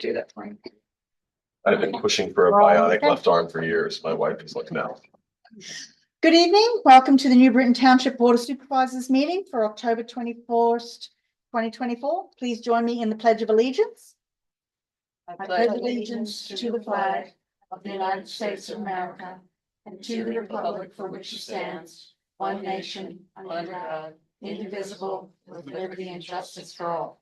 do that for you. I've been pushing for a bionic left arm for years. My wife is like, no. Good evening. Welcome to the New Britain Township Board of Supervisors meeting for October 21st, 2024. Please join me in the Pledge of Allegiance. I pledge allegiance to the flag of the United States of America and to the republic for which it stands, one nation, under God, indivisible, with liberty and justice for all.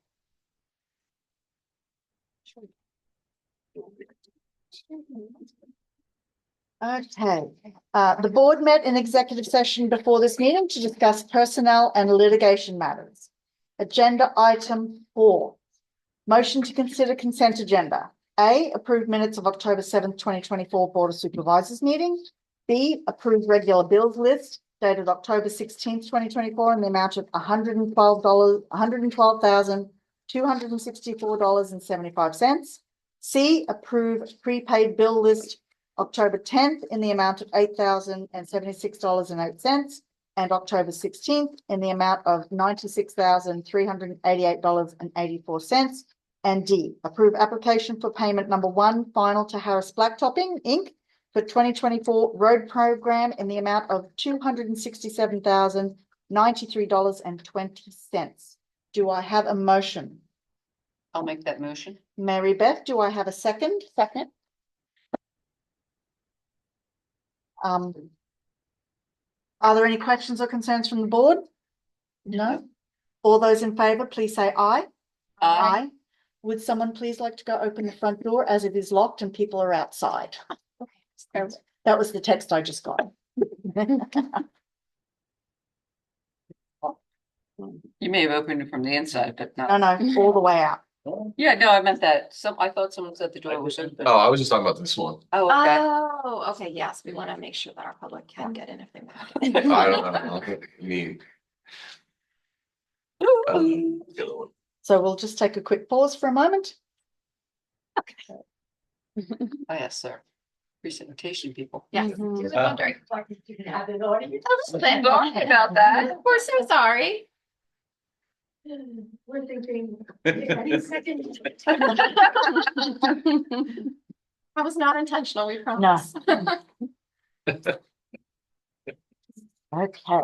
Okay, the board met in executive session before this meeting to discuss personnel and litigation matters. Agenda item 4, motion to consider consent agenda. A, approve minutes of October 7th, 2024 Board of Supervisors meeting. B, approve regular bills list dated October 16th, 2024 in the amount of $112,264.75. C, approve prepaid bill list October 10th in the amount of $8,076.08 and October 16th in the amount of $96,388.84. And D, approve application for payment number 1 final to Harris Blacktopping Inc. for 2024 road program in the amount of $267,093.20. Do I have a motion? I'll make that motion. Mary Beth, do I have a second? Second. Are there any questions or concerns from the board? No. All those in favor, please say aye. Aye. Would someone please like to go open the front door as it is locked and people are outside? Okay. That was the text I just got. You may have opened it from the inside, but not. No, all the way out. Yeah, no, I meant that. I thought someone said the door was open. Oh, I was just talking about this one. Oh, okay. Oh, okay, yes, we want to make sure that our public can get in if they want. I don't know. I mean, the other one. So we'll just take a quick pause for a moment. Oh, yes, sir. Presentation people. Yes. Mhm. Just wondering. Sorry about that. We're so sorry. We're thinking. That was not intentional, we promise. Okay.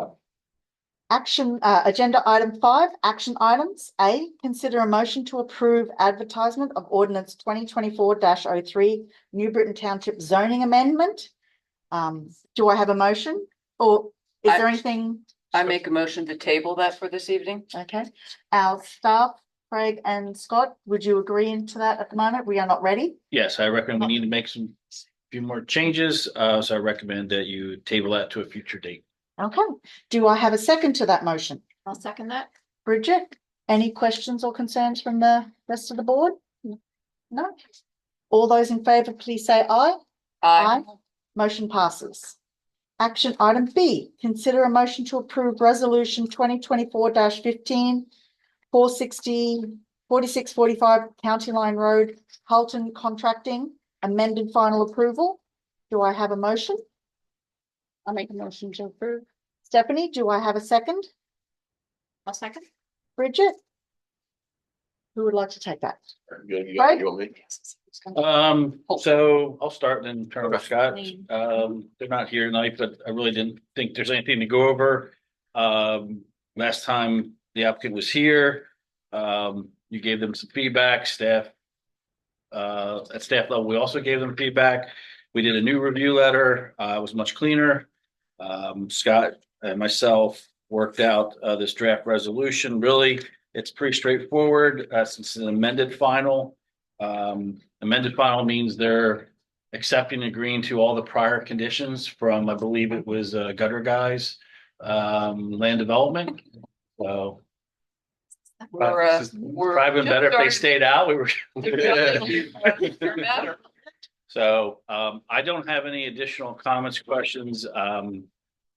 Action, agenda item 5, action items. A, consider a motion to approve advertisement of ordinance 2024-03 New Britain Township zoning amendment. Do I have a motion or is there anything? I make a motion to table that for this evening. Okay, our staff, Craig and Scott, would you agree to that at the moment? We are not ready. Yes, I reckon we need to make few more changes, so I recommend that you table that to a future date. Okay, do I have a second to that motion? I'll second that. Bridget, any questions or concerns from the rest of the board? No? All those in favor, please say aye. Aye. Motion passes. Action item B, consider a motion to approve resolution 2024-15, 4645 County Line Road, Halton Contracting, amended final approval. Do I have a motion? I'll make a motion to approve. Stephanie, do I have a second? I'll second. Bridget? Who would like to take that? You want me? So I'll start and then turn to Okay. Scott. They're not here tonight, but I really didn't think there's anything to go over. Last time the applicant was here, you gave them some feedback, staff. At staff level, we also gave them feedback. We did a new review letter. It was much cleaner. Scott and myself worked out this draft resolution. Really, it's pretty straightforward since it's an amended final. Amended final means they're accepting and agreeing to all the prior conditions from, I believe it was Gutter Guys, land development. So We're probably been better if they just stayed out. We were. starting- So I don't have any additional comments, questions.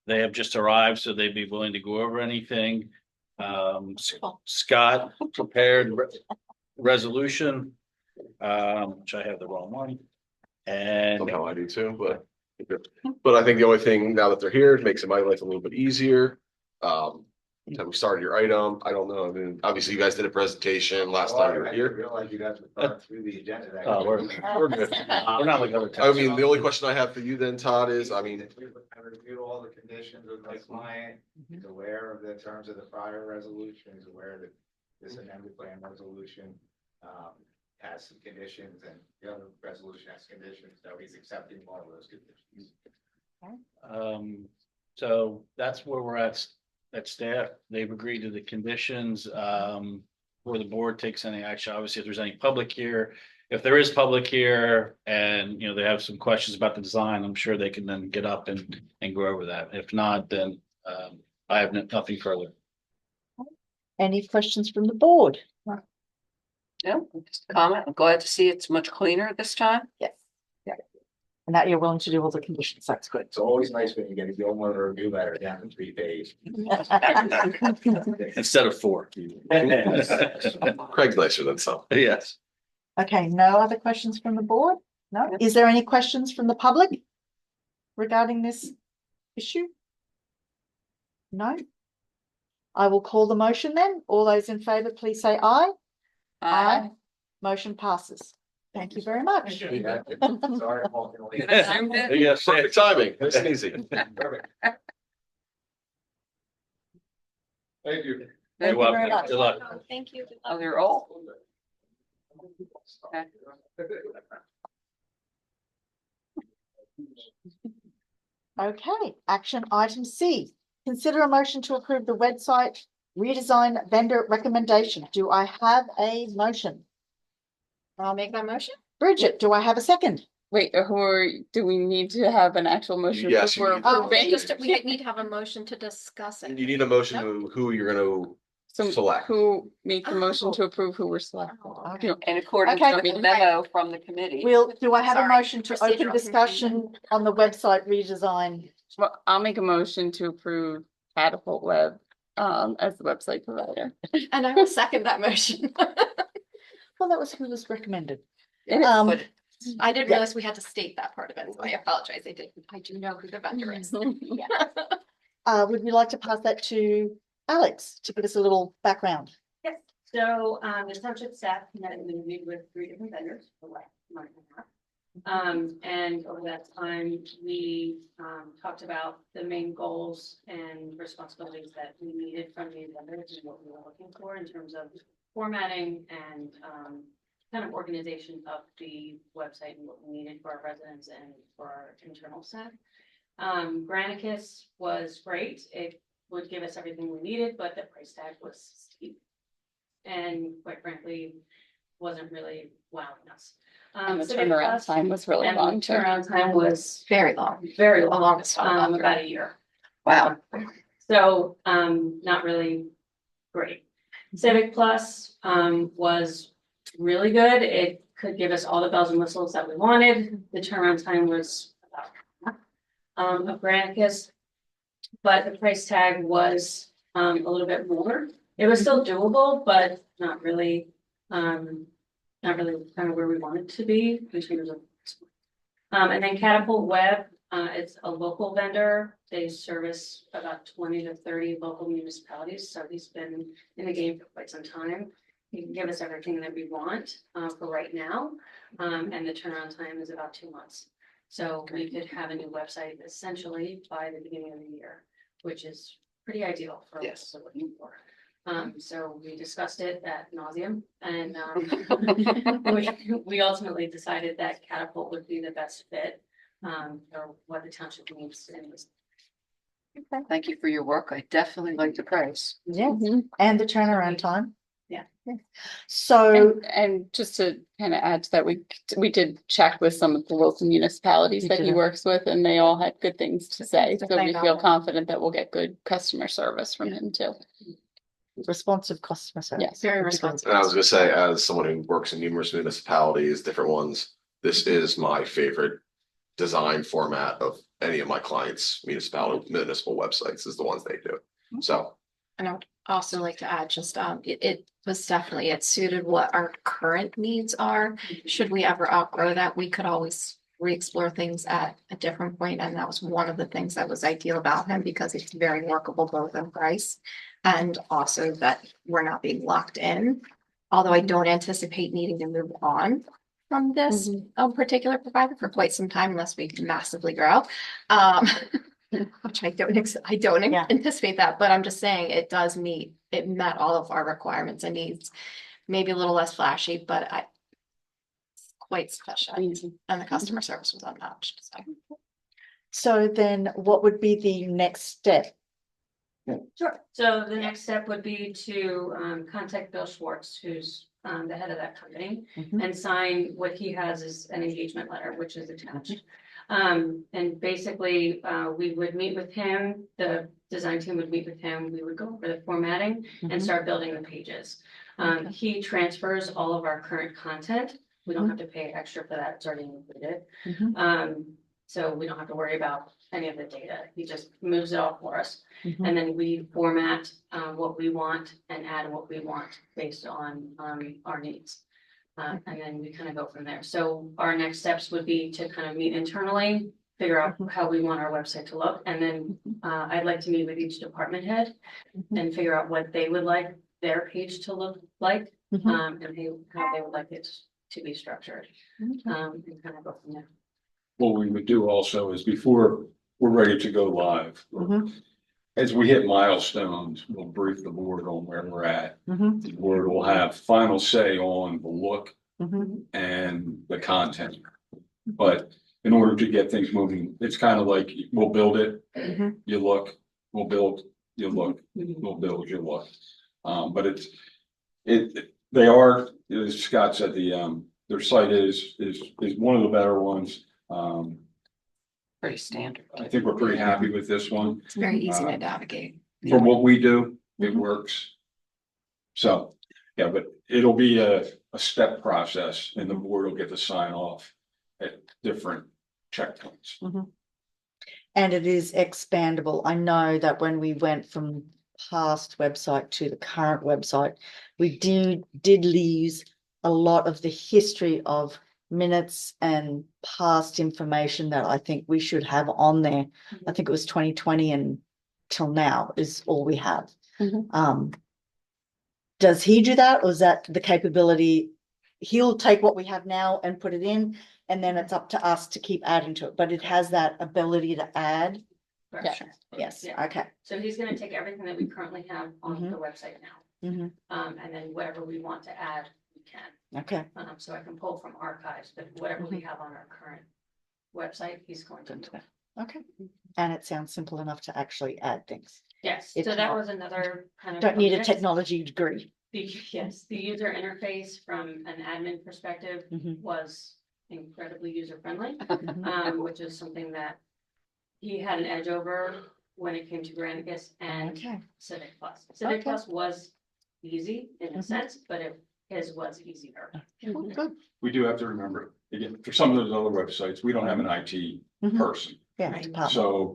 They have just arrived, so they'd be willing to go over anything. Scott prepared resolution, which I have the wrong one. And Somehow I do too, but I think the only thing now that they're here, it makes my life a little bit easier. Have we started your item? I don't know. I mean, obviously you guys did a presentation last time you were here. Realize you guys were going through the agenda. that Oh, we're quickly. Good. We're not like other I towns. mean, the only question I have for you then, Todd, is, I mean, I reviewed all the conditions with my client, he's aware of the terms of the prior resolution, he's aware that this amended plan resolution. Has some conditions and the other resolution has conditions, so he's accepting all of those conditions. So that's where we're at staff. They've agreed to the conditions, before the board takes any action. Obviously, if there's any public here, if there is public here and, they have some questions about the design, I'm sure they can then get up and go over that. If not, then, I have nothing further. Any questions from the board? No, just a comment. I'm glad to see it's much cleaner this time. Yes. Yeah. And that you're willing to do all the conditions, that's good. It's always nice when you get a Gilmore review letter down in 3 days. Instead of 4. Craig's nicer than some. Yes. Okay, no other questions from the board? No? Is there any questions from the public regarding this issue? No? I will call the motion then. All those in favor, please say aye. Aye. Motion passes. Thank you very much. Sorry, I'm walking away. Yes. Perfect timing. Nice and easy. Perfect. Thank you. Thank you very much. Good luck. Oh, thank you. Good Oh, luck. they're all. Okay. Okay, action item C. Consider a motion to approve the website redesign vendor recommendation. Do I have a motion? I'll make that motion. Bridget, do I have a second? Wait, do we need to have an actual motion? Yes, you before need- Oh, approving? We need to have a motion to discuss You it. need a motion to who you're gonna So select. who make the motion to approve who we're selecting? Okay. In accordance Okay. with the memo from the committee. Do I have a Sorry, motion to open procedural discussion on the website redesign? Well, I'll make a motion to approve Catapult Web as the website provider. And I will second that motion. Well, that was who was recommended. It is, But I didn't Yeah. realize we had to state that part of it, so I apologize. I do know who the vendor is. Would you like to pass that to Alex to give us a little background? Yes, so the township staff met and interviewed with 3 different vendors for like a month and a half. And over that time, we talked about the main goals and responsibilities that we needed from these vendors and what we were looking for in terms of formatting and kind of organization of the website and what we needed for our residents and for our internal staff. Granicus was great. It would give us everything we needed, but the price tag was steep. And quite frankly, wasn't really wowing us. And the Civic turnaround Plus- time was really and the long too. turnaround time was Very long. very The long, longest time. about a year. wow, So, not really great. Civic Plus, was really good. It could give us all the bells and whistles that we wanted. The turnaround time was about half, of Granicus. But the price tag was, a little bit more. It was still doable, but not really kind of where we want it to be in terms of. And then Catapult Web, it's a local vendor. They service about 20 to 30 local municipalities, so he's been in the game for quite some time. He can give us everything that we want, for right now, and the turnaround time is about 2 months. So we could have a new website essentially by the beginning of the year, which is pretty ideal for Yes. what we're looking for. So we discussed it at nauseam and, we ultimately decided that Catapult would be the best fit, for what the township needs in this. thank you for your work. I definitely like the price. Yeah, Mhm. and the turnaround time. Yeah. So, And just to kind of add to that, we did check with some of the local municipalities You that he did. works with, and they all had good things to say. to So we say feel about it. confident that we'll get good customer service from him too. responsive customer service. Yes. Very And responsible. I was gonna say, as someone who works in numerous municipalities, different ones, this is my favorite design format of any of my clients' municipal websites is the ones they do. So, And I would also like to add just, it was definitely, it suited what our current needs are. Should we ever outgrow that, we could always re-explore things at a different point, and that was one of the things that was ideal about him, because it's very workable both in price and also that we're not being locked in. Although I don't anticipate needing to move on from this particular provider for quite some time unless we massively grow. Which I don't Yeah. anticipate that, but I'm just saying it met all of our requirements and needs. Maybe a little less flashy, but it's quite special, and the customer service was unmatched, so. So then what would be the next step? Sure. So the next step would be to contact Bill Schwartz, who's the head of that company, Mhm. and sign what he has as an engagement letter, which is attached. And basically, we would meet with him, the design team would meet with him, we would go over the formatting and Mhm. start building the pages. Okay. He transfers all of our current content. We don't have to pay extra for that, it's already included. Mhm. So we don't have to worry about any of the data. He just moves it all for us. Mhm. And then we format what we want and add what we want based on our needs. And then we kind of go from there. So our next steps would be to kind of meet internally, figure out how we want our website to look. And then I'd like to meet with each department head and figure out what they would like their page to look like. Mhm. And how they would like it to be structured. And kind of go from there. What we would do also is before we're ready to go live, Mhm. as we hit milestones, we'll brief the board on where we're at. Mhm. The board will have final say on the look Mhm. and the content. But in order to get things moving, it's kind of like we'll build it, Mhm. you look, we'll build, you look, we'll build, you look. But they are, as Scott said, their site is one of the better ones. Pretty standard. I think we're pretty happy with this one. It's very easy to navigate. For what we do, it Mhm. works. So, yeah, but it'll be a step process and the board will get to sign off at different checkpoints. And it is expandable. I know that when we went from past website to the current website, we did lose a lot of the history of minutes and past information that I think we should have on there. I think it was 2020 and till now is all we have. Mhm. Does he do that, or is that the capability? He'll take what we have now and put it in, and then it's up to us to keep adding to it, but it has that ability to add. Correct. Yes, Yeah. okay. So he's gonna take everything that we currently have on Mhm. the website now. Mhm. And then whatever we want to add, we can. Okay, So I can pull from archives, but whatever we have on our current website, he's going to do. okay. And it sounds simple enough to actually add things. Yes, It's so that not- was another kind of. Don't need a project. technology degree. Yes, the user interface from an admin perspective Mhm. was incredibly user friendly, Mhm. which is something that he had an edge over when it came to Granicus and Okay, Civic Plus. Civic Okay. Plus was easy in a Mhm. sense, but his was easier. well, good. We do have to remember, again, for some of those other websites, we don't have an IT Mhm. person. Yeah, Right. department. So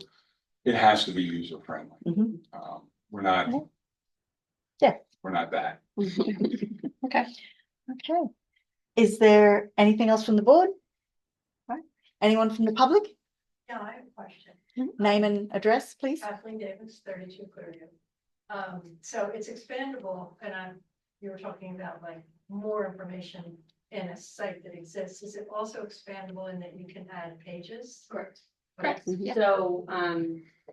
it has to be user friendly. Mhm. We're not. Yeah. We're not that. Okay. Is there anything else from the board? Right. Anyone from the public? Yeah, I have a question. Name and address, please. Kathleen Davis, 32 Clearview. So it's expandable, and you were talking about like more information in a site that exists. Is it also expandable in that you can add pages? Correct. Correct. Yes. So,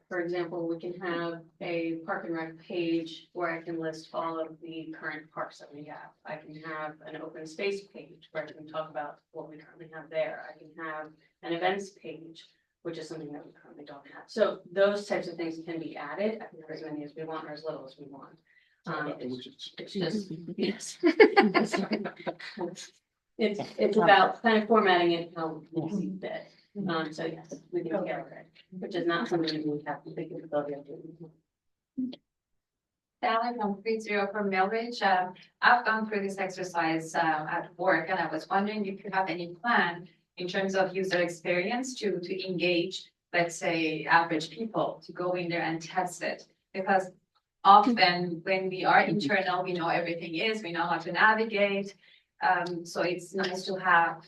for example, we can have a park and rec page where I can list all of the current parks that we have. I can have an open space page where I can talk about what we currently have there. I can have an events page, which is something that we currently don't have. So those types of things can be added. I can have as many as we want or as little as we want. It's just, yes. It's about kind of formatting it how we see fit. So yes, we can get it, which is not something that we have the big ability of doing. Sally from 30 from Melridge. I've gone through this exercise at work, and I was wondering if you have any plan in terms of user experience to engage, let's say, average people to go in there and test it. Because often when we are internal, we know everything is, we know how to navigate. So it's nice to have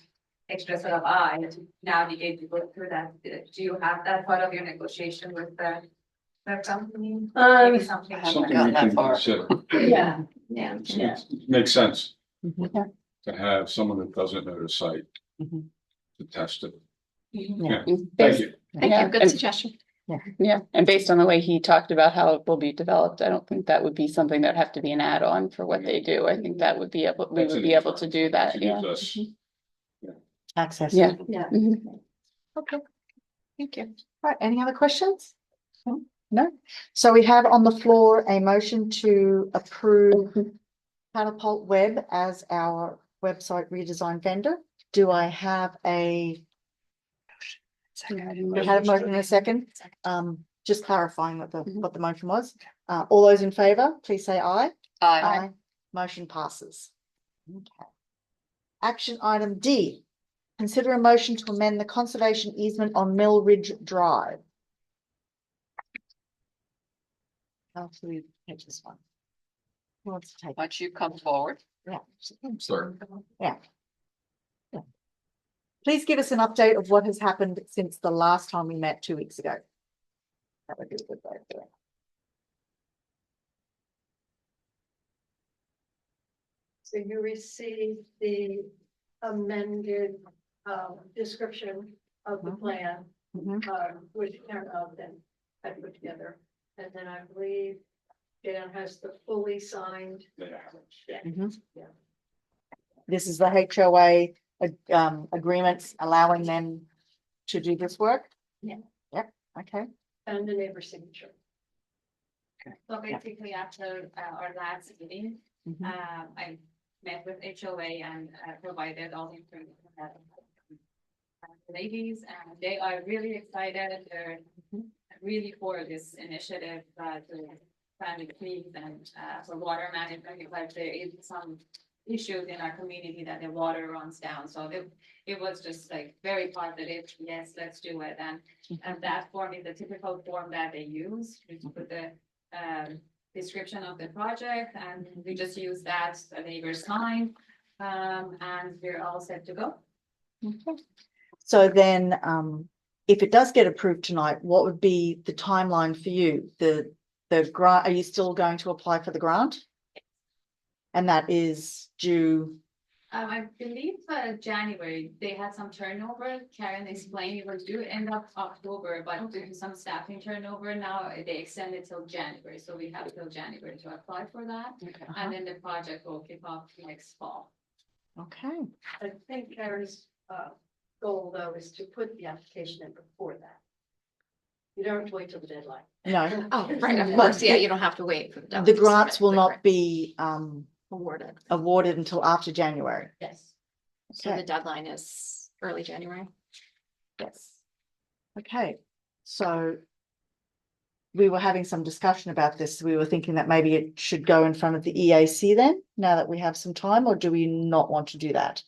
extra set of eye to navigate to go through that. Do you have that part of your negotiation with the company? Maybe something. haven't Something gotten we that can far. consider. Yeah, yeah. It makes sense Mhm. to have someone that doesn't know the site Mhm. to test it. Yeah. Thank Based- you. Thank Yeah, you, good and- suggestion. Yeah, and based on the way he talked about how it will be developed, I don't think that would be something that have to be an add-on for what they do. I think that would be able, we That's would an be able to do that, To yeah. give us- Access. Yeah. Yeah. Mhm. Okay. Thank you. Right, any other questions? No? So we have on the floor a motion to approve Catapult Web as our website redesign vendor. Do I have a, we had a motion in a second, just clarifying what the motion was. All those in favor, please say aye. Aye. Motion passes. Okay. Action item D, consider a motion to amend the conservation easement on Mill Ridge Drive. How do we take this one? Who wants to take? Why don't you come forward? Yeah. Sure. Yeah. Yeah. Please give us an update of what has happened since the last time we met 2 weeks ago. That would be a good way to do it. So you received the amended description of the Mhm. plan, Mhm. which Karen then had put together. And then I believe Dan has the fully signed. Mhm. Yeah. This is the HOA agreements allowing them to do this work? Yeah. Yep, okay. And the neighbor signature. So basically, after our last meeting, Mhm. I met with HOA and provided all the information that the ladies, and they are really excited. They're really for this initiative to family trees and for water management, because there is some issues in our community that the water runs down. So it was just like very positive. Yes, let's do it. And that form is the typical form that they use to put the description of the project, and we just use that, the neighbor sign, and we're all set to go. Okay. So then, if it does get approved tonight, what would be the timeline for you? The grant, are you still going to apply for the grant? And that is due, I believe January, they had some turnover. Karen explained it was due end of October, but due to some staffing turnover, now they extended till January. So we have till January to apply for that. And then the project will kick off next fall. okay, I think Karen's goal though is to put the application in before that. You don't have to wait till the deadline. no, Oh, right, of But course, yeah, the- you don't have to wait for the. the deadline to grants submit, will right, not be Awarded. awarded until after January. Yes. So the Okay. deadline is early January. Yes. Okay, so we were having some discussion about this. We were thinking that maybe it should go in front of the EAC then, now that we have some time, or do we not want to do that?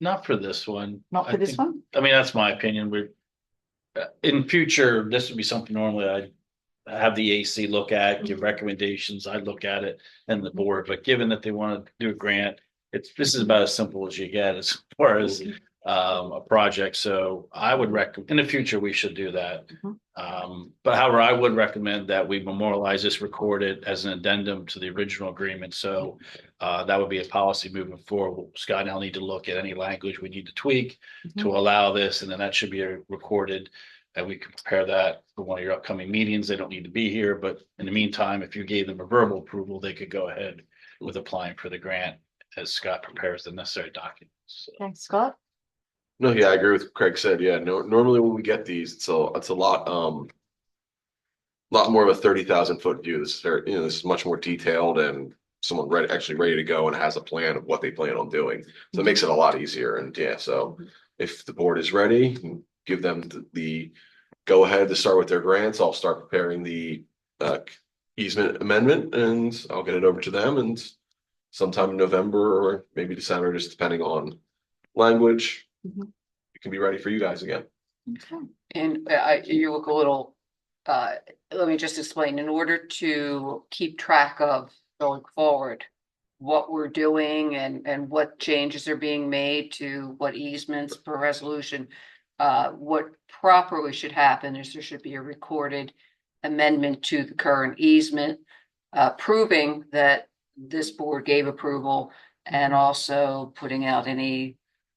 Not for this one. Not I for this think- one? I mean, that's my opinion. We're in future, this would be something normally I'd have the AC look at, give recommendations. I'd look at it and the board, but given that they want to do a grant, this is about as simple as you get as far as a project. So I would recommend, in the future, we should do that. But however, I would recommend that we memorialize this, record it as an addendum to the original agreement. So that would be a policy moving forward. Scott and I'll need to look at any language we need to tweak to allow this, and then that should be recorded. And we can prepare that for one of your upcoming meetings. They don't need to be here, but in the meantime, if you gave them a verbal approval, they could go ahead with applying for the grant as Scott prepares the necessary documents. So, Okay, Scott? No, yeah, I agree with what Craig said. Yeah, no, normally when we get these, it's a lot more of a 30,000 foot view. This is very, this is much more detailed and someone actually ready to go and has a plan of what they plan on doing. So it makes it a lot easier. And yeah, so if the board is ready, give them the go ahead to start with their grants. I'll start preparing the easement amendment and I'll get it over to them, and sometime in November or maybe December, just depending on language, it can be ready for you guys again. Okay. And you look a little, let me just explain, in order to keep track of going forward, what we're doing and what changes are being made to what easements per resolution. What properly should happen is there should be a recorded amendment to the current easement, proving that this board gave approval and also putting out any.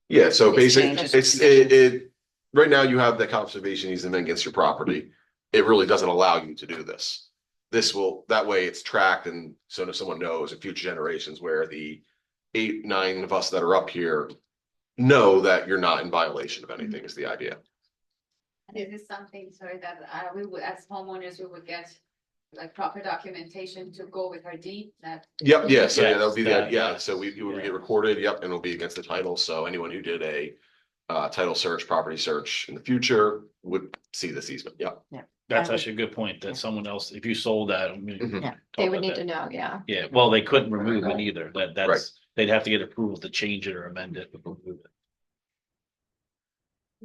Yeah, so It's basically, changes and it, right now you have the conservation easement against your property. It really doesn't allow you to do this. This will, that way it's tracked, and so that someone knows in future generations where the 8, 9 of us that are up here know that you're not in violation of anything is the idea. And is this something, sorry, that we would, as homeowners, we would get like proper documentation to go with our deed that? Yep, yeah, so yeah, Yes, that would be that, that, yeah, yes, so we would yeah. get recorded, yep, and it'll be against the title, so anyone who did a title search, property search in the future would see this easement, yep. That's actually a good point, that someone else, if you sold that. Mhm. talk They would about need that. to know, yeah. Yeah, well, they couldn't remove it either, Right. that's, they'd have to get approval to change it or amend it. But remove it.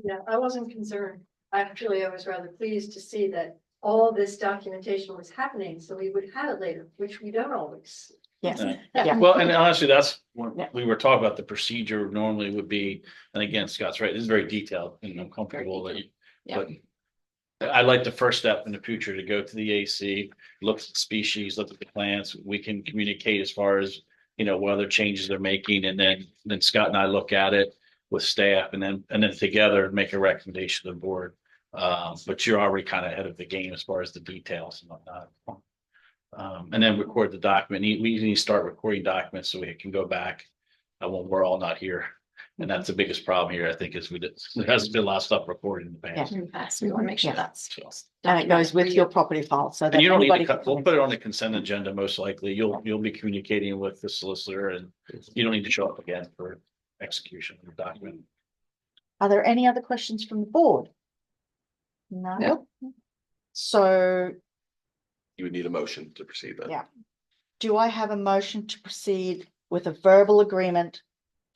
Yeah, I wasn't concerned. Actually, I was rather pleased to see that all this documentation was happening, so we would have it later, which we don't always. Yes, Yeah. yeah. Well, and honestly, that's when Yeah. we were talking about the procedure normally would be, and again, Scott's right, it's very detailed and I'm comfortable that you, Yeah. but. I like the first step in the future to go to the AC, look at the species, look at the plants, we can communicate as far as. What other changes they're making, and then Scott and I look at it with staff and then together make a recommendation to the board. But you're already kind of ahead of the game as far as the details and whatnot. And then record the document. We need to start recording documents so we can go back when we're all not here. And that's the biggest problem here, I think, is there hasn't been a lot of stuff recorded in the past. In the past, we want to make sure Yeah. that's. So. And it goes with your property file, so that And you don't need anybody. to cut, we'll put it on the consent agenda, most likely. You'll be communicating with the solicitor and you don't need to show up again for execution of the document. Are there any other questions from the board? No. So You would need a motion to proceed then. Yeah. do I have a motion to proceed with a verbal agreement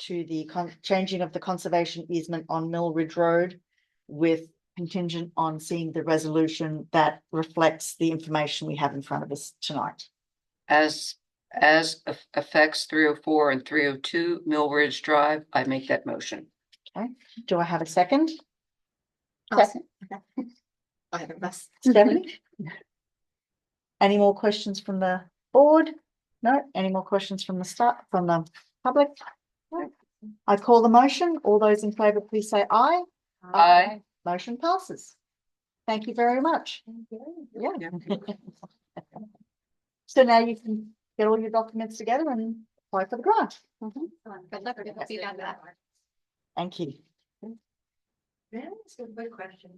to the changing of the conservation easement on Mill Ridge Road with contingent on seeing the resolution that reflects the information we have in front of us tonight? As affects 304 and 302 Mill Ridge Drive, I make that motion. Do I have a second? Second. I have a mess. Stephanie? Any more questions from the board? No? Any more questions from the public? No. I call the motion. All those in favor, please say aye. Aye. Motion passes. Thank you very much. Yeah. So now you can get all your documents together and apply for the grant. Good luck. We'll see you on that. Thank you. May I ask a quick question?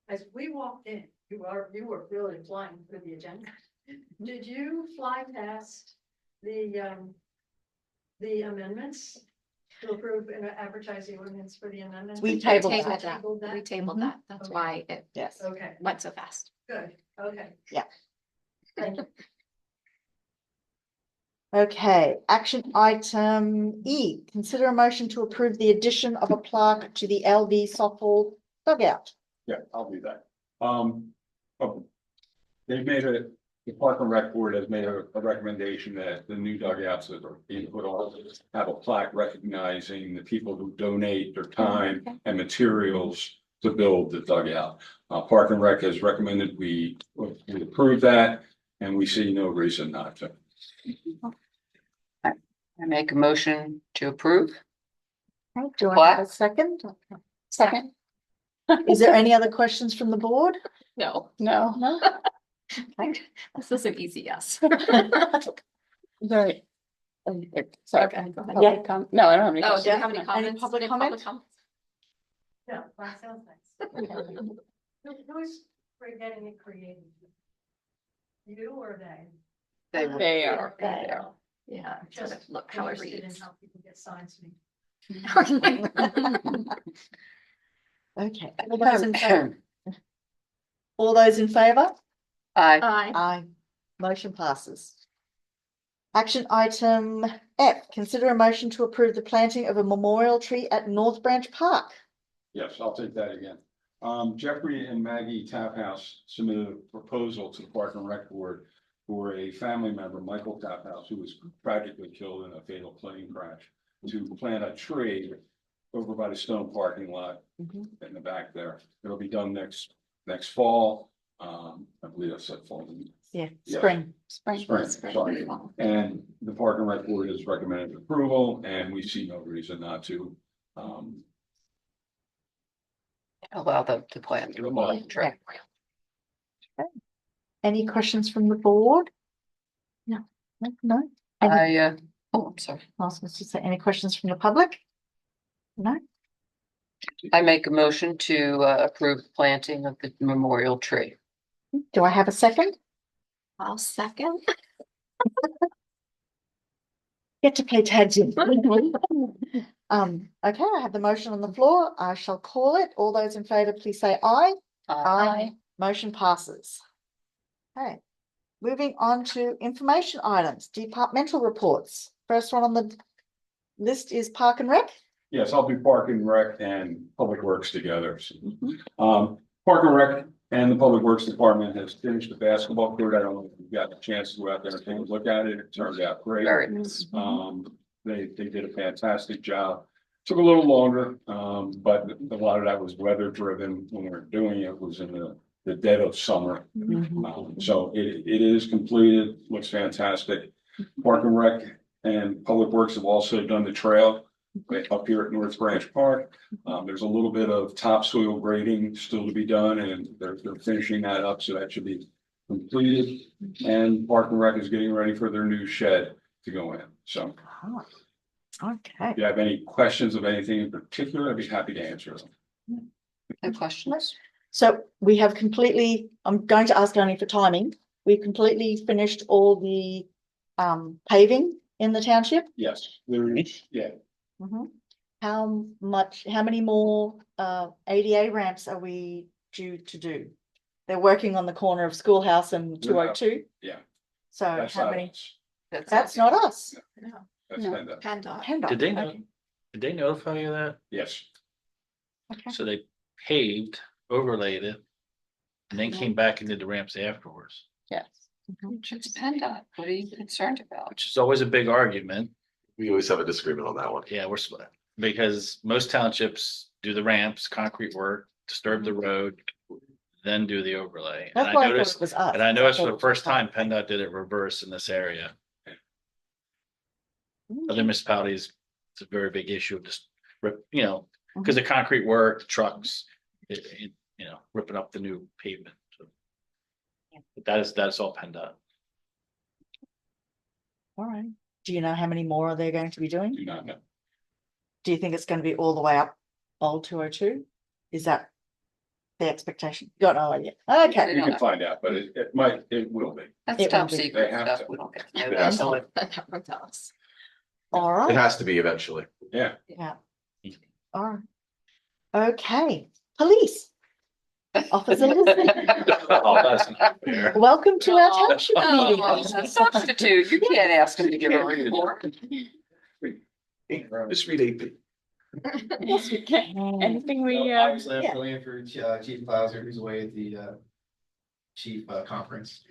As we walked in, you were really flying through the agenda. Did you fly past the amendments to approve an advertising ordinance for the amendments? We We tabled tabled that. that. We tabled Mhm. that. That's Okay. why it Yes. Okay, went so fast. good, okay. Yeah. Thank you. Okay, action item E, consider a motion to approve the addition of a plaque to the LV softball dugout. Yeah, I'll do that. They've made the Park and Rec Board has made a recommendation that the new dugouts that are being put on have a plaque recognizing the people who donate their time and materials to build the dugout. Park and Rec has recommended we approve that, and we see no reason not to. I make a motion to approve. Okay, do I have a second? Second? Is there any other questions from the board? No, No. No? this is an easy yes. Right. Sorry. Okay, go ahead. Public no, I don't have any Oh, do questions. you have any Any comments? public comment? Yeah, that sounds nice. Who's getting it created? You or they? They will. They are. They are. Yeah, Just just look how it interested in reads. how people get signs to me. Okay. All those in favor? All those in favor? Aye. Aye. Aye. Motion passes. Action item F, consider a motion to approve the planting of a memorial tree at North Branch Park. Yes, I'll take that again. Jeffrey and Maggie Taphouse submitted a proposal to the Park and Rec Board for a family member, Michael Taphouse, who was tragically killed in a fatal plane crash, to plant a tree over by the stone parking lot Mhm. in the back there. It'll be done next fall. I believe I said fall. Yeah, Yes. spring. Spring, sorry. And the Park and Rec Board has recommended approval, and we see no reason not to. Allow them to plant the memorial tree. Any questions from the board? No. No? I'm sorry. I was going to say, any questions from the public? No? I make a motion to approve the planting of the memorial tree. Do I have a second? I'll second. Get to play tag team. Okay, I have the motion on the floor. I shall call it. All those in favor, please say aye. Motion passes. Okay, moving on to information items, departmental reports. First one on the list is Park and Rec. Yes, I'll do Park and Rec and Public Works together. Park and Rec and the Public Works Department has finished the basketball court. I don't know if you've got a chance to go out there and take a look at it. It turned out great. Very nice. They did a fantastic job. Took a little longer, but a lot of that was weather driven. When we were doing it, was in the dead of summer. So it is completed, looks fantastic. Park and Rec and Public Works have also done the trail up here at North Branch Park. There's a little bit of topsoil grading still to be done, and they're finishing that up, so that should be completed. And Park and Rec is getting ready for their new shed to go in. So Okay. if you have any questions of anything in particular, I'd be happy to answer them. No questions? So we have completely, I'm going to ask only for timing. We've completely finished all the paving in the township. Yes, yeah. How many more ADA ramps are we due to do? They're working on the corner of Schoolhouse and 202. Yeah. So That's how not many? us. That's not us. No, That's No. PennDOT. PennDOT. PennDOT, Did they know? okay. Did they notify you of that? Yes, Okay. So they paved, overlaid it, and then came back and did the ramps afterwards, Yes. It's PennDOT. What are you concerned about? which is always a big argument. We always have a disagreement on that one. Yeah, we're split. Because most townships do the ramps, concrete work, disturb the road, then do the overlay. And That's I why I thought noticed, it was us. and I noticed thought for it the was first us. time PennDOT did it reverse in this area. Other municipalities, it's a very big issue of just rip, because the concrete work, the trucks, ripping up the new pavement. So, but that's all PennDOT. All right. Do you know how many more are they going to be doing? do not know. Do you think it's going to be all the way up Old 202? Is that the expectation? Got no idea. Okay. You can find out, but it will be. That's It top will be. secret They have stuff. to. We don't get to know It that. has to. So That would tell us. All It right. has to be eventually. Yeah. Yeah. All right. Okay. Police. Officer Lisbon. Oh, that's not fair. Welcome to our township Oh, meeting. well, it's a substitute. You can't ask him to give a report. Just read AP. Yes, we can. Anything we, Obviously, I'm yeah. filling in for Chief Clauser, who's away at the chief conference.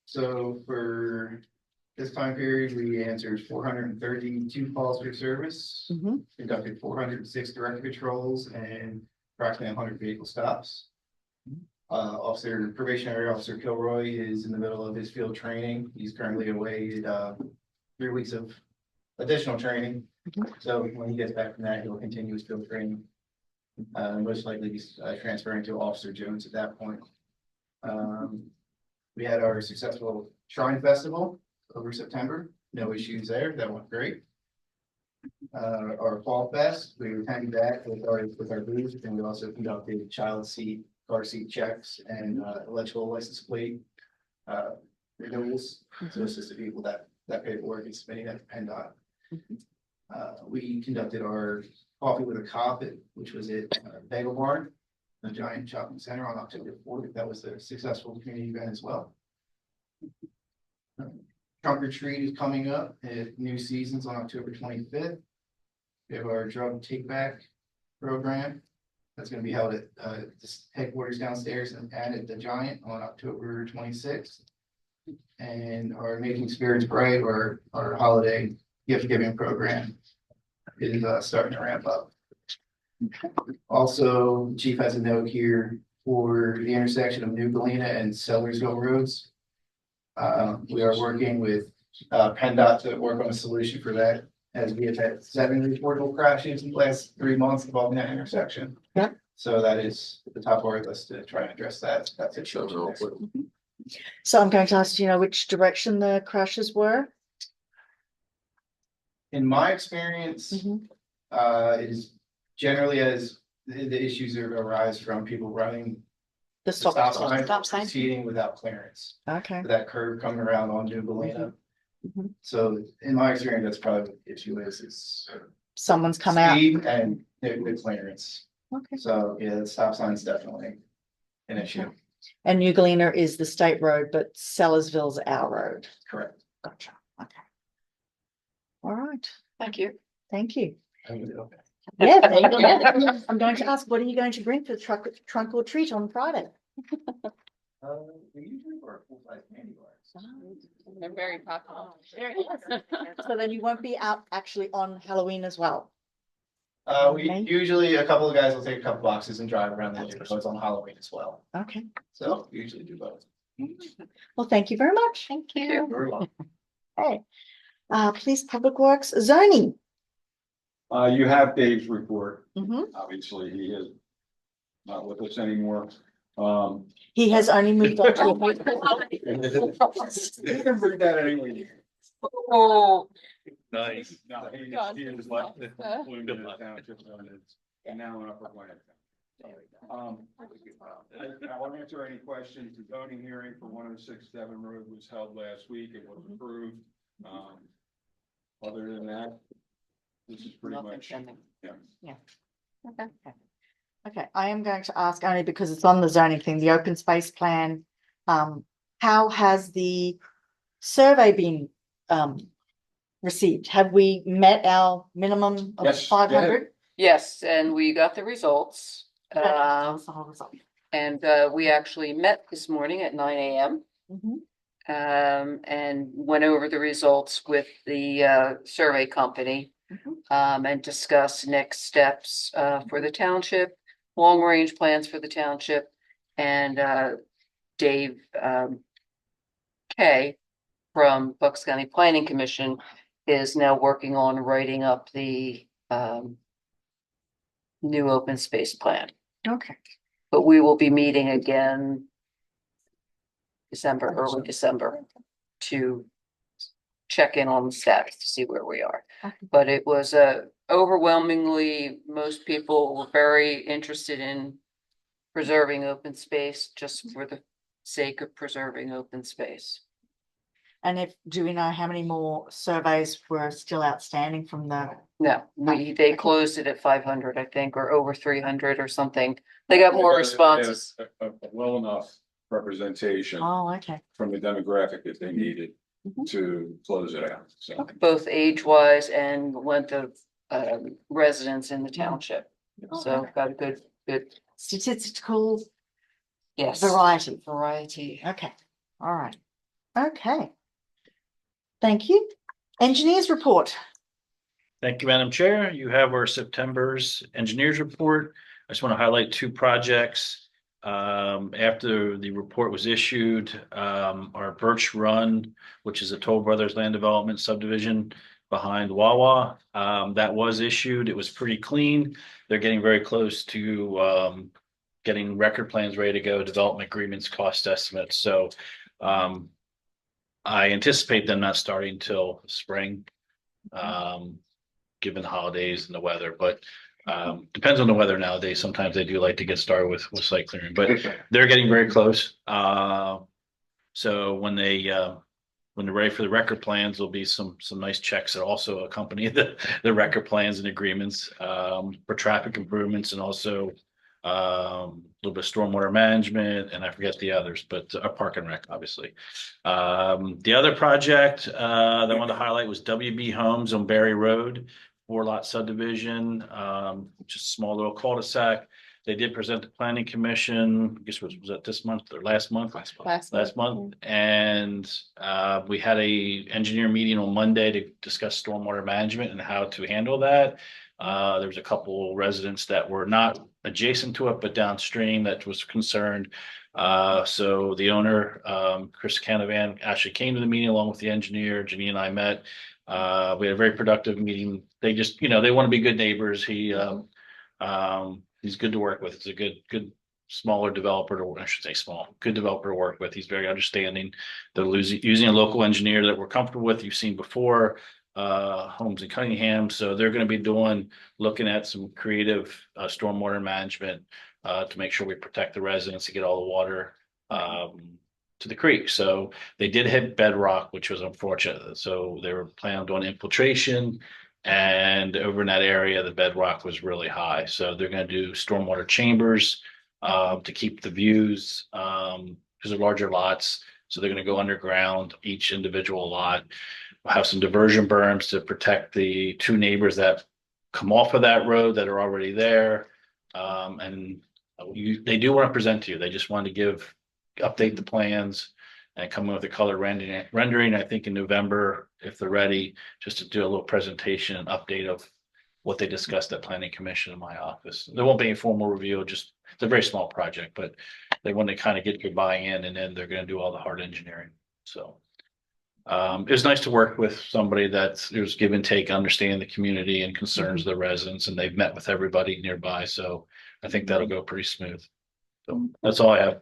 So for this time period, we answered 432 calls for service, Mhm. conducted 406 direct patrols and approximately 100 vehicle stops. Probationary Officer Kilroy is in the middle of his field training. He's currently away at 3 weeks of additional training. So when he gets back from that, he'll continue his field training. Most likely he's transferring to Officer Jones at that point. We had our successful Shrine Festival over September. No issues there. That went great. Our Fall Fest, we attended that with our booth, and we also conducted child seat, car seat checks and electrical license plate renewals. So it's just the people that paperwork is submitting that to PennDOT. We conducted our Coffee with a Cop, which was at Bagel Barn, the giant shopping center on October 4th. That was a successful community event as well. Trunk or Treat is coming up at New Seasons on October 25th. We have our drug take back program. That's going to be held at this headquarters downstairs and at the Giant on October 26th. And our Making Spirits Bright, or our holiday gift giving program is starting to ramp up. Also, Chief has a note here for the intersection of New Galena and Sellersville roads. We are working with PennDOT to work on a solution for that, as we have had 7 reportable crashes in the last 3 months involving that intersection. Yeah. So that is at the top of our list to try and address that. That's a Shows real quick. So I'm going to ask, do you know which direction the crashes were? In my experience, Mhm. it is generally as the issues arise from people running The the stop sign, Stop sign. proceeding without clearance. Okay. That curve coming around on New Galena. Mhm. So in my experience, that's probably what the issue is Someone's come out. speed and the clearance. Okay. So yeah, the stop sign's definitely an issue. And New Galena is the state road, but Sellersville's our road. Correct. Gotcha. Okay. All right. Thank you. Thank you. Okay. Yeah, there you go. I'm going to ask, what are you going to bring for the trunk or treat on Friday? We usually work full size candy bars. They're very popular. So then you won't be out actually on Halloween as well. We Okay. usually, a couple of guys will take a couple boxes and drive around the neighborhoods on Halloween as well. Okay. So we usually do both. Well, thank you very much. Thank you. Very well. Hey, Police Public Works zoning. You have Dave's report. Mhm. Obviously, he is not with us anymore. He has only moved on to. You can bring that anyway. Oh, Nice. No, he God. is like the employment of the township ordinance, and now in Upper Gwinnett. I won't answer any questions. The zoning hearing for 106 Devon Road was held last week. It was approved. Other than that, this is pretty Nothing much, pending. yeah. Okay, I am going to ask only because it's on the zoning thing, the open space plan. How has the survey been received? Have we met our minimum of Yes, 500? yes, and we got the results. That's the whole result. And we actually met this morning at 9 AM. Mhm. And went over the results with the survey company. And discuss next steps for the township, long range plans for the township. And Dave Kay from Bucks County Planning Commission is now working on writing up the new open space plan. Okay. But we will be meeting again early December, to check in on the status to see where we are. Okay. But it was overwhelmingly, most people were very interested in preserving open space just for the sake of preserving open space. And do we know how many more surveys were still outstanding from the? No, they closed it at 500, I think, or over 300 or something. They got more responses. Well enough representation Oh, okay. from the demographic that they needed Mhm. to close it out, so. Both age-wise and length of residence in the township. So got a good, Statistical yes. variety. Variety. Okay, all right. Okay. Thank you. Engineers report. Thank you, Madam Chair. You have our September's engineers report. I just want to highlight 2 projects. After the report was issued, our Birch Run, which is a Toll Brothers Land Development subdivision behind Wawa, that was issued. It was pretty clean. They're getting very close to getting record plans ready to go, development agreements, cost estimates. So I anticipate them not starting till spring, given the holidays and the weather, but depends on the weather nowadays. Sometimes they do like to get started with site clearing, but they're getting very close. So when they're ready for the record plans, there'll be some nice checks that also accompany the record plans and agreements for traffic improvements, and also a little bit of stormwater management, and I forget the others, but a park and rec, obviously. The other project that I wanted to highlight was WB Homes on Berry Road, 4-lot subdivision, just a small little cul-de-sac. They did present the planning commission, I guess was that this month or last month? Last month, and we had a engineer meeting on Monday to discuss stormwater management and how to handle that. There was a couple residents that were not adjacent to it, but downstream that was concerned. So the owner, Chris Canavan, actually came to the meeting along with the engineer. Janine and I met. We had a very productive meeting. They just, they want to be good neighbors. He's good to work with. He's a good smaller developer I should say small, good developer to work with. He's very understanding. They're using a local engineer that we're comfortable with. You've seen before, Homes in Cunningham. So they're going to be looking at some creative stormwater management to make sure we protect the residents to get all the water to the creek. So they did hit bedrock, which was unfortunate. So they were planning on doing infiltration. And over in that area, the bedrock was really high. So they're going to do stormwater chambers to keep the views because they're larger lots. So they're going to go underground each individual lot. We'll have some diversion berms to protect the two neighbors that come off of that road that are already there. And they do want to present to you. They just want to update the plans and come in with a color rendering, I think in November, if they're ready, just to do a little presentation and update of what they discussed at planning commission in my office. There won't be a formal review, just it's a very small project, but they want to kind of get your buy-in and then they're going to do all the hard engineering. So it was nice to work with somebody there's give and take, understanding the community and concerns of the residents, and they've met with everybody nearby. So I think that'll go pretty smooth. So that's all I have.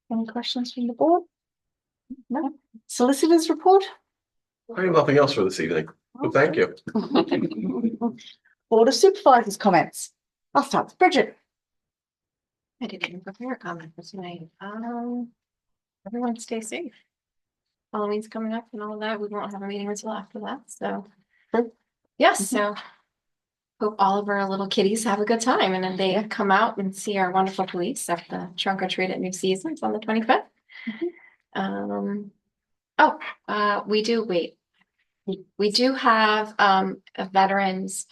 Any questions from the board? No. Solicitors report? I have nothing else for this evening. Well, thank you. Board of Supervisors comments. I'll start with Bridget. I didn't even prepare a comment for tonight. Everyone stay safe. Halloween's coming up and all of that. We won't have a meeting until after that, so. Yes, so hope all of our little kitties have a good time and then they come out and see our wonderful police at the trunk or treat at New Seasons on the 25th. We do have a veterans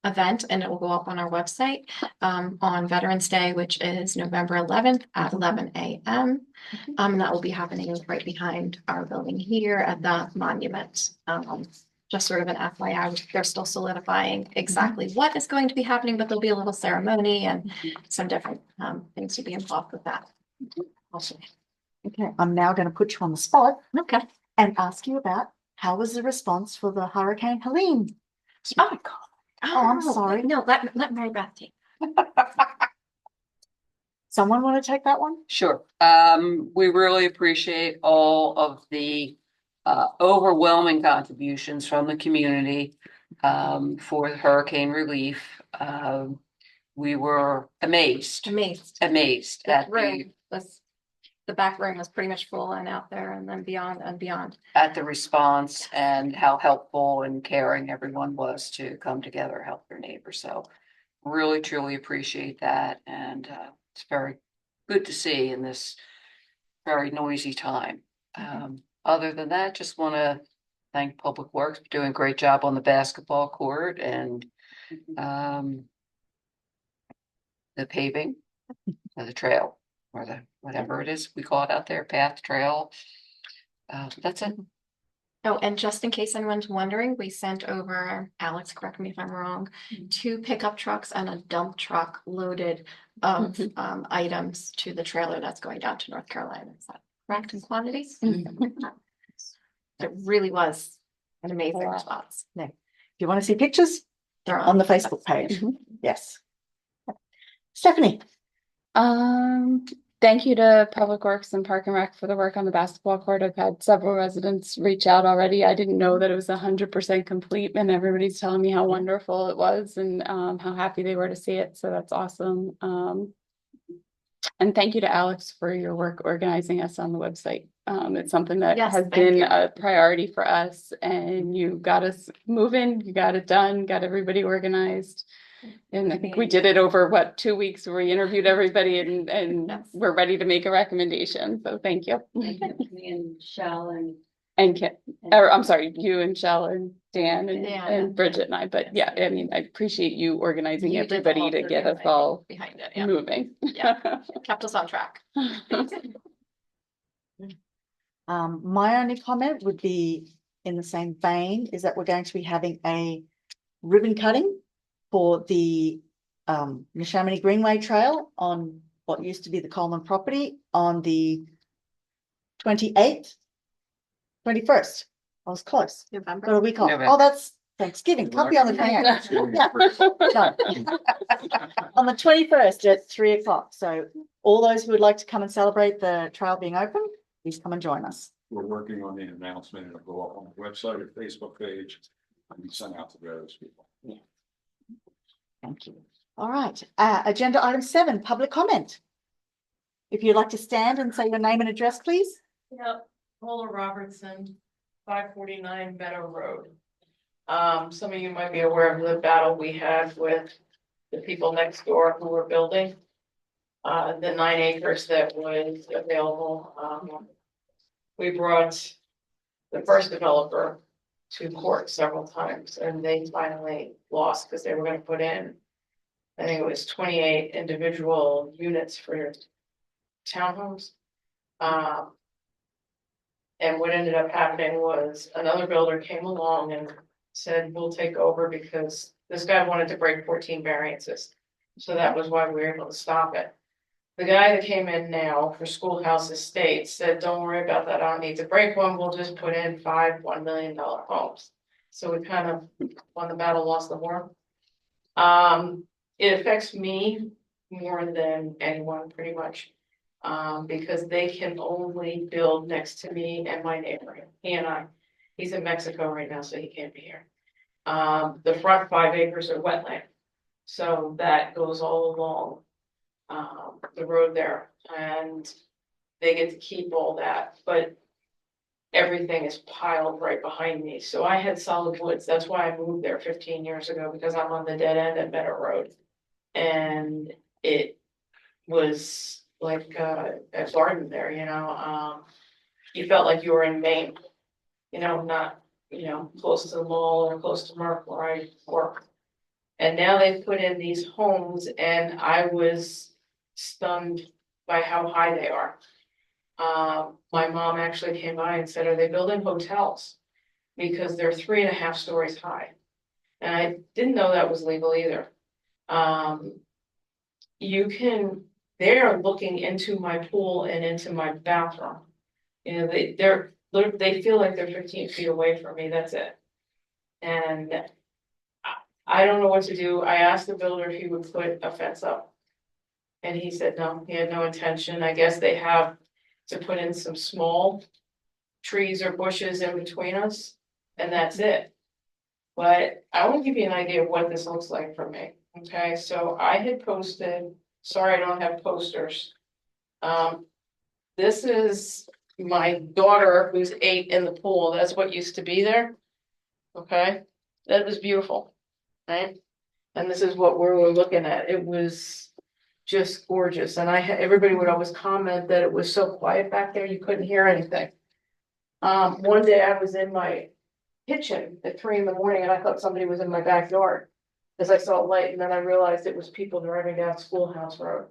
event and it will go up on our website on Veterans Day, which is November 11th at 11 a.m. And that will be happening right behind our building here at the monument. Just sort of an FYI, they're still solidifying exactly what is going to be happening, but there'll be a little ceremony and some different things to be involved with that. Also. Okay, I'm now going to put you on the spot. Okay. And ask you about how was the response for the Hurricane Helene? Oh, God. Oh, I'm sorry. No, let Mary Beth take. Someone want to take that one? Sure. We really appreciate all of the overwhelming contributions from the community for the hurricane relief. We were amazed at the back room was pretty much full and out there and then beyond and beyond. At the response and how helpful and caring everyone was to come together, help their neighbors. So really, truly appreciate that. And it's very good to see in this very noisy time. Other than that, just want to thank Public Works for doing a great job on the basketball court and the paving of the trail or whatever it is we call it out there, path, trail. That's it. Oh, and just in case anyone's wondering, we sent over, Alex, correct me if I'm wrong, 2 pickup trucks and a dump truck loaded of items to the trailer that's going down to North Carolina. Is that correct in quantities? It really was an amazing response. No. If you want to see pictures, They're on the Facebook page. Yes. Stephanie. Thank you to Public Works and Park and Rec for the work on the basketball court. I've had several residents reach out already. I didn't know that it was 100% complete and everybody's telling me how wonderful it was and how happy they were to see it. So that's awesome. And thank you to Alex for your work organizing us on the website. It's something that has been a priority for us and you got us moving, you got it done, got everybody organized. And I think we did it over 2 weeks where we interviewed everybody and we're ready to make a recommendation. So thank you. Me and Shell And Kim, or I'm sorry, you and Shell and Dan and, Dan and and- Bridget and I, but yeah, I mean, I appreciate you organizing You did the everybody whole to get us thing all behind it, yeah, moving. Yeah. Kept us on track. My only comment would be in the same vein is that we're going to be having a ribbon cutting for the Neshaminy Greenway Trail on what used to be the Coleman property on the 28th, 21st. I was close. Got November. a week off. November. Oh, that's Thanksgiving. Can't be on the 28th. No. On the 21st at 3:00. So all those who would like to come and celebrate the trail being open, please come and join us. We're working on the announcement. It'll go up on the website or Facebook page and sent out to various people. Thank you. All right, agenda item 7, public comment. If you'd like to stand and say your name and address, please. Yeah, Paula Robertson, 549 Meadow Road. Some of you might be aware of the battle we had with the people next door who were building. The 9 acres that was available. We brought the first developer to court several times and they finally lost because they were gonna put in, I think it was 28 individual units for townhomes. And what ended up happening was another builder came along and said, we'll take over because this guy wanted to break 14 variances. So that was why we were able to stop it. The guy that came in now for Schoolhouse Estates said, don't worry about that, I don't need to break one, we'll just put in 5 $1 million homes. So we kind of won the battle, lost the war. It affects me more than anyone, pretty much. Because they can only build next to me and my neighbor, he and I. He's in Mexico right now, so he can't be here. The front 5 acres are wetland. So that goes all along the road there, and they get to keep all that, but everything is piled right behind me. So I had solid woods. That's why I moved there 15 years ago, because I'm on the dead end at Meadow Road. And it was like a garden there, you know. You felt like you were in Maine, you know, not, you know, close to the mall or close to Merck where I work. And now they've put in these homes and I was stunned by how high they are. My mom actually came by and said, are they building hotels? Because they're 3.5 stories high. And I didn't know that was legal either. They're looking into my pool and into my bathroom. You know, they feel like they're 15 feet away from me, that's it. And I don't know what to do. I asked the builder if he would put a fence up. And he said no, he had no intention. I guess they have to put in some small trees or bushes in between us, and that's it. But I want to give you an idea of what this looks like for me. Okay, so I had posted, sorry, I don't have posters. This is my daughter who's 8 in the pool. That's what used to be there. Okay, that was beautiful, right? And this is what we were looking at. It was just gorgeous. And everybody would always comment that it was so quiet back there, you couldn't hear anything. One day I was in my kitchen at 3 in the morning and I thought somebody was in my backyard. As I saw a light, and then I realized it was people driving down Schoolhouse Road.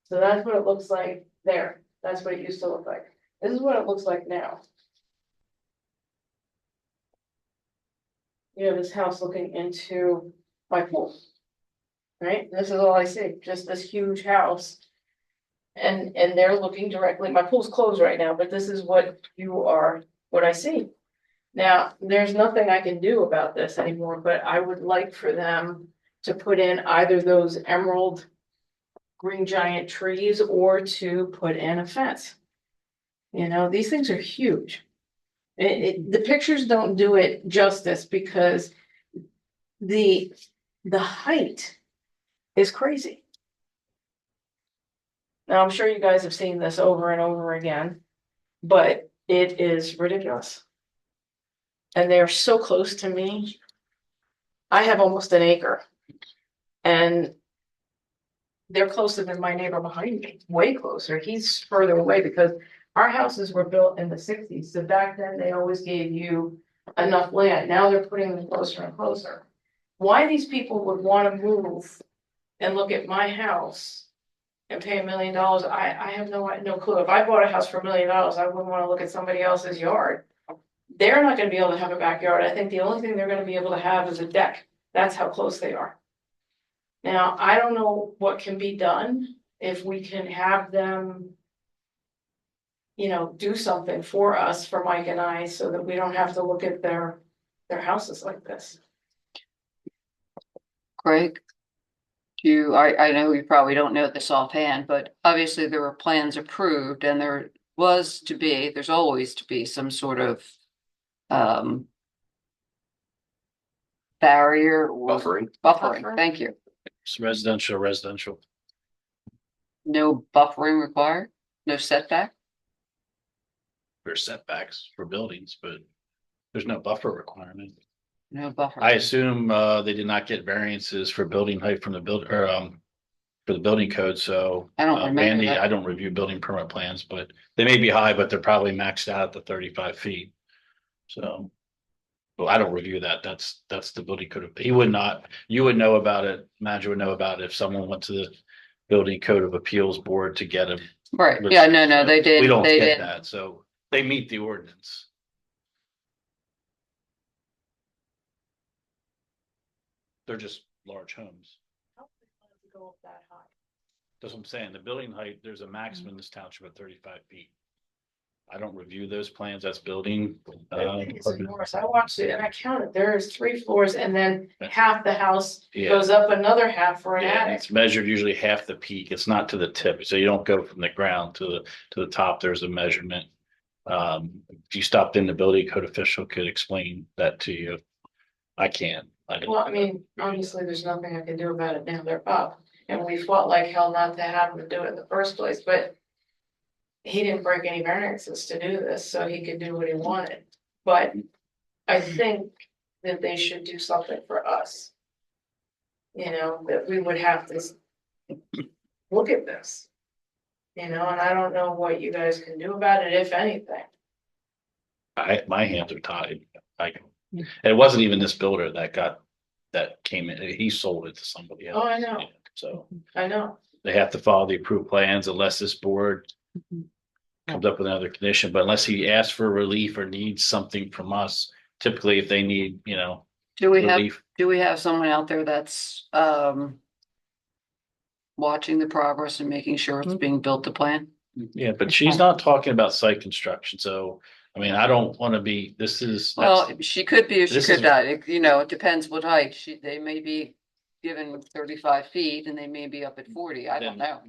So that's what it looks like there. That's what it used to look like. This is what it looks like now. You have this house looking into my pool. Right? This is all I see, just this huge house. And they're looking directly, my pool's closed right now, but this is what I see. Now, there's nothing I can do about this anymore, but I would like for them to put in either those emerald green giant trees or to put in a fence. You know, these things are huge. The pictures don't do it justice because the height is crazy. Now, I'm sure you guys have seen this over and over again, but it is ridiculous. And they're so close to me. I have almost an acre. And they're closer than my neighbor behind me, way closer. He's further away because Our houses were built in the sixties, so back then they always gave you enough land. Now they're putting them closer and closer. Why these people would wanna move and look at my house and pay $1 million, I have no clue. If I bought a house for $1 million, I wouldn't wanna look at somebody else's yard. They're not gonna be able to have a backyard. I think the only thing they're gonna be able to have is a deck. That's how close they are. Now, I don't know what can be done if we can have them, you know, do something for us, for Mike and I, so that we don't have to look at their houses like this. Greg? I know you probably don't know this offhand, but obviously there were plans approved and there's always to be some sort of barrier or Buffering. buffering, thank you. It's residential. No buffering required, no setback? There's setbacks for buildings, but there's no buffer requirement. No buffer. I assume they did not get variances for building height from the for the building code, so. I don't remember Randy, that. I don't review building permit plans, but they may be high, but they're probably maxed out at the 35 feet. So. Well, I don't review that. That's the building code. He would not, you would know about it, Madge would know about it if someone went to the building code of appeals board to get him. Right, yeah, no, they did. We don't They get did. that, so they meet the ordinance. They're just large homes. Go up that high. That's what I'm saying. The building height, there's a maximum in this township of 35 feet. I don't review those plans. That's building. It's enormous. I watched it and I counted, there's 3 floors and then half the house Yeah. goes up another half for an Yeah, attic. it's measured usually half the peak. It's not to the tip. So you don't go from the ground to the top. There's a measurement. If you stopped in, the building code official could explain that to you. I can't. Well, I mean, obviously, there's nothing I can do about it now, they're up, and we fought like hell not to have them do it in the first place, but. He didn't break any variances to do this, so he could do what he wanted, but I think that they should do something for us. You know, that we would have to look at this. You know, and I don't know what you guys can do about it, if anything. My hands are tied. And it wasn't even this builder that came in. He sold it to somebody else. Oh, I know. Yeah, so I know, they have to follow the approved plans unless this board comes up with another condition, but unless he asks for relief or needs something from us, typically if they need, Do relief. we have someone out there that's watching the progress and making sure it's being built to plan? Yeah, but she's not talking about site construction, so, I mean, I don't wanna be, Well, she could be or she this could is- not. It depends what height. They may be given 35 feet and they may be up at 40. I don't know.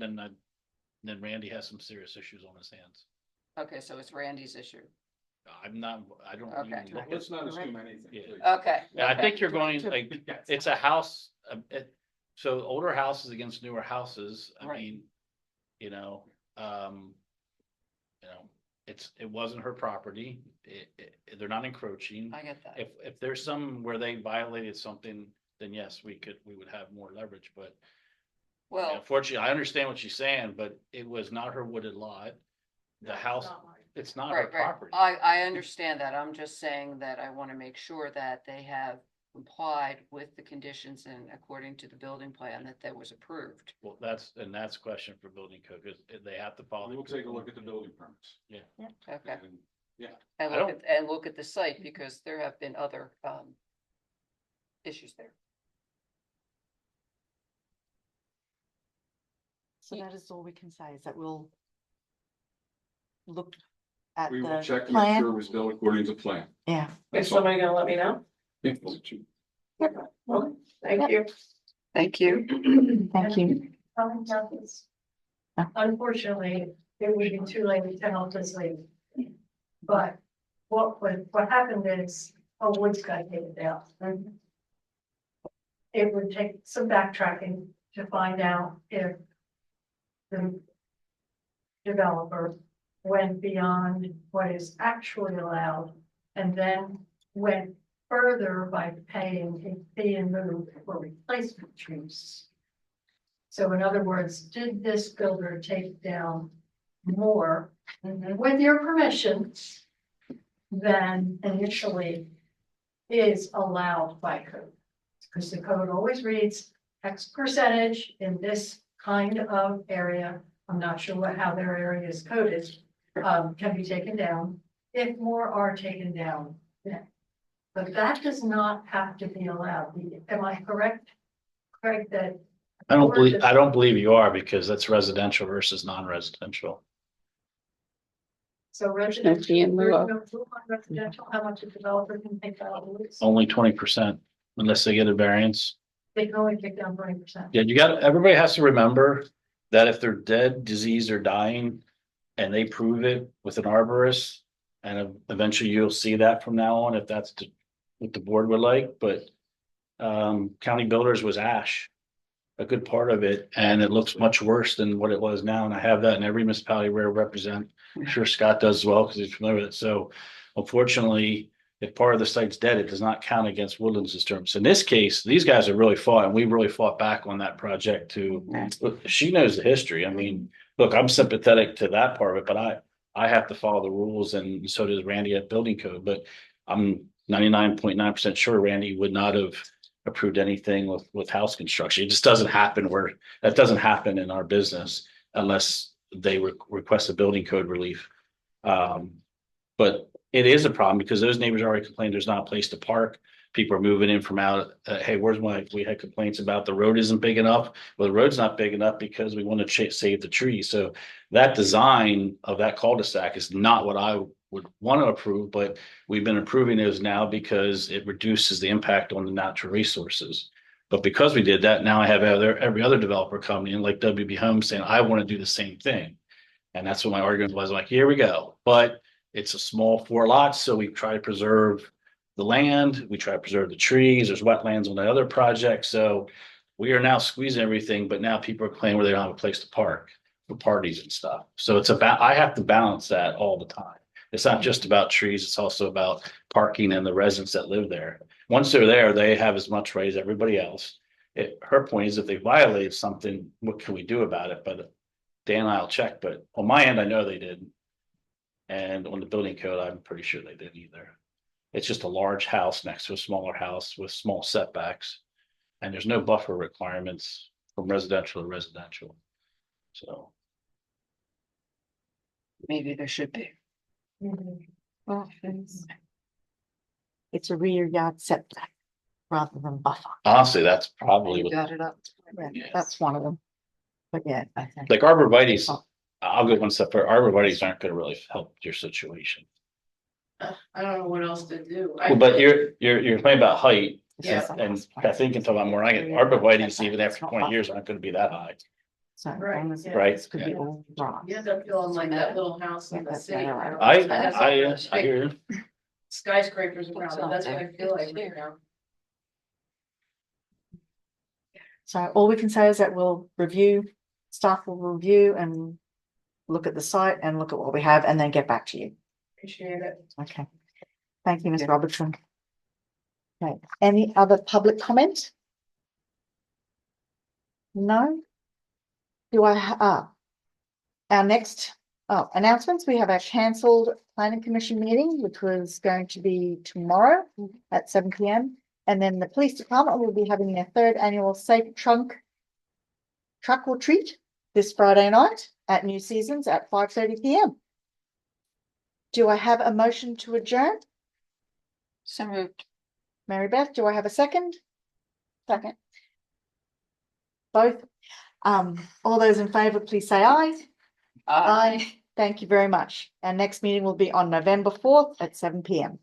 Then Randy has some serious issues on his hands. Okay, so it's Randy's issue. I don't. Okay. even look at- Let's not assume anything. Yeah. please. Okay. Yeah, I okay. think you're going, like, it's a house, so older houses against newer houses, I Right. mean, it wasn't her property, they're not encroaching. I get that. If there's some where they violated something, then yes, we would have more leverage, but Well, unfortunately, I understand what she's saying, but it was not her wooded lot. The house, it's not her right. property. I understand that. I'm just saying that I want to make sure that they have complied with the conditions and according to the building plan that was approved. Well, that's a question for building code, because they have to follow. We'll take a look at the building permits. Okay. And, yeah, And look at the site because there have been other issues there. So that is all we can say, is that we'll look at we will the check to make sure it plan. was built according to plan. Yeah, is That's all. somebody gonna let me know? Yeah, we'll let you- Okay, thank you. Thank you. thank you. Unfortunately, it would be too late to tell this lady. But what happened is, woods got taken down. It would take some backtracking to find out if the developer went beyond what is actually allowed and then went further by paying a fee and lieu for replacement trees. So in other words, did this builder take down more with your permission than initially is allowed by code. Because the code always reads X percentage in this kind of area. I'm not sure how their area is coded, can be taken down, if more are taken down. Yeah. But that does not have to be allowed. Am I correct? Correct that. I don't believe you are, because that's residential versus non-residential. So No residential, fee in lieu there's of. no rule on residential, how much a developer can take out of the lease? Only 20% unless they get a variance. They can only take down 20%. Yeah, everybody has to remember that if they're dead, diseased, or dying, and they prove it with an arborist, and eventually you'll see that from now on, if that's what the board would like, but County Builders was ash, a good part of it, and it looks much worse than what it was now, and I have that in every municipality where I represent. I'm sure Scott does as well, because he's familiar with it. So unfortunately, if part of the site's dead, it does not count against woodlands disturbance. In this case, these guys have really fought, and we really fought back on that project too. She knows the history. I mean, look, I'm sympathetic to that part of it, but I have to follow the rules, and so does Randy at Building Code. But I'm 99.9% sure Randy would not have approved anything with house construction. It just doesn't happen that doesn't happen in our business unless they request a building code relief. But it is a problem because those neighbors already complained there's not a place to park. People are moving in from out, hey, we had complaints about the road isn't big enough. Well, the road's not big enough because we want to save the trees. So that design of that cul-de-sac is not what I would want to approve, but we've been approving those now because it reduces the impact on the natural resources. But because we did that, now I have every other developer coming in like WB Homes saying, I want to do the same thing. And that's what my argument was, like, here we go. But it's a small 4 lots, so we try to preserve the land, we try to preserve the trees, there's wetlands on the other project, so we are now squeezing everything, but now people are claiming where they don't have a place to park for parties and stuff. So I have to balance that all the time. It's not just about trees, it's also about parking and the residents that live there. Once they're there, they have as much right as everybody else. Her point is, if they violate something, what can we do about it? But Dan and I'll check, but on my end, I know they did. And on the building code, I'm pretty sure they didn't either. It's just a large house next to a smaller house with small setbacks. And there's no buffer requirements from residential to residential. So. Maybe there should be. Well, it's a rear yard setback rather than buffer. Honestly, that's probably You what, got it up. Yeah, that's one of them. But yeah, I think. like arborvitae's, I'll go one step further. Arborvitae's aren't gonna really help your situation. I don't know what else to do. Well, but you're complaining about height. Yeah. And Kathleen can talk about more. I get arborvitae's even after 20 years aren't gonna be that high. So, Right, long as yeah. Right. this could be all right. You end up feeling like that little house in the That's city. better. I I hear you. skyscrapers around it, that's what I feel like right now. So all we can say is that staff will review and look at the site and look at what we have and then get back to you. Appreciate it. Okay. Thank you, Ms. Robertson. Okay, any other public comment? No? Do I, our next announcements, we have our cancelled planning commission meeting, which was going to be tomorrow at 7 p.m. And then the police department will be having their 3rd annual Safe Truck or Treat this Friday night at New Seasons at 5:30 p.m. Do I have a motion to adjourn? So moved. Mary Beth, do I have a second? Second. Both. All those in favour, please say aye. Aye. Thank you very much. Our next meeting will be on November 4th at 7 p.m.